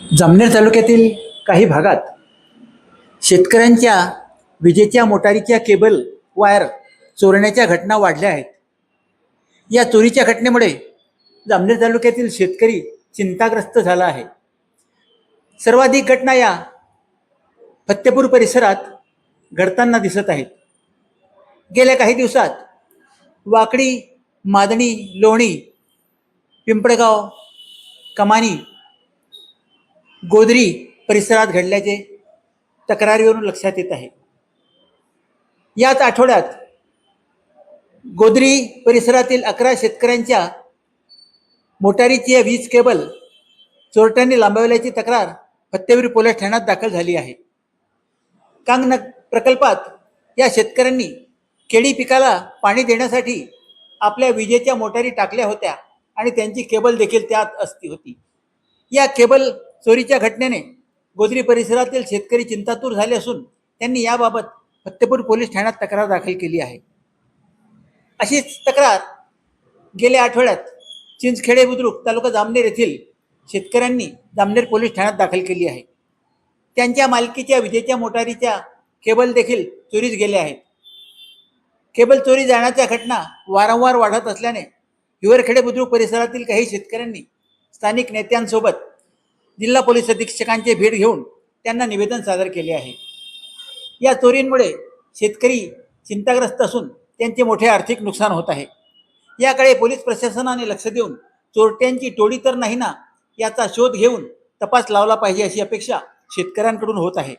जामनेर तालुक्यातील काही भागात शेतकऱ्यांच्या विजेच्या मोटारीच्या केबल वायर चोरण्याच्या घटना वाढल्या आहेत. या चोरीच्या घटनेमुळे जामनेर तालुक्यातील शेतकरी चिंताग्रस्त झाला आहे. सर्वाधिक घटना या फत्तेपूर परिसरात घडताना दिसत आहेत. गेल्या काही दिवसात वाकडी, मादणी, लोणी, पिंपळगाव, कमानी, गोदरी परिसरात घडल्याचे तक्रारीवरून लक्षात येत आहे. याच आठवड्यात गोदरी परिसरातील 11 शेतकऱ्यांच्या मोटारीची वीज केबल चोरट्यांनी लांबवल्याची तक्रार फत्तेपूर पोलीस ठाण्यात दाखल झाली आहे. कांग प्रकल्पात या शेतकऱ्यांनी केळी पिकाला पाणी देण्यासाठी आपल्या विजेच्या मोटारी टाकल्या होत्या आणि त्यांची केबल देखील त्यात असती होती. या केबल चोरीच्या घटनेने गोदरी परिसरातील शेतकरी चिंतातूर झाले असून त्यांनी याबाबत फत्तेपूर पोलीस ठाण्यात तक्रार दाखल केली आहे. अशीच तक्रार गेल्या आठवड्यात चिंचखेडे बुद्रुक तालुका जामनेर येथील शेतकऱ्यांनी जामनेर पोलीस ठाण्यात दाखल केली आहे. त्यांच्या मालकीच्या विजेच्या मोटारीच्या केबल देखील चोरीस गेल्या आहेत. केबल चोरी जाण्याच्या घटना वारंवार वाढत असल्याने हिवरखेडे बुद्रुक परिसरातील काही शेतकऱ्यांनी स्थानिक नेत्यांसोबत जिल्हा पोलीस अधीक्षकांची भेट घेऊन त्यांना निवेदन सादर केले आहे. या चोरींमुळे शेतकरी चिंताग्रस्त असून त्यांचे मोठे आर्थिक नुकसान होत आहे. याकडे पोलीस प्रशासनाने लक्ष देऊन चोरट्यांची टोळी तर नाही ना याचा शोध घेऊन तपास लावला पाहिजे अशी अपेक्षा शेतकऱ्यांकडून होत आहे.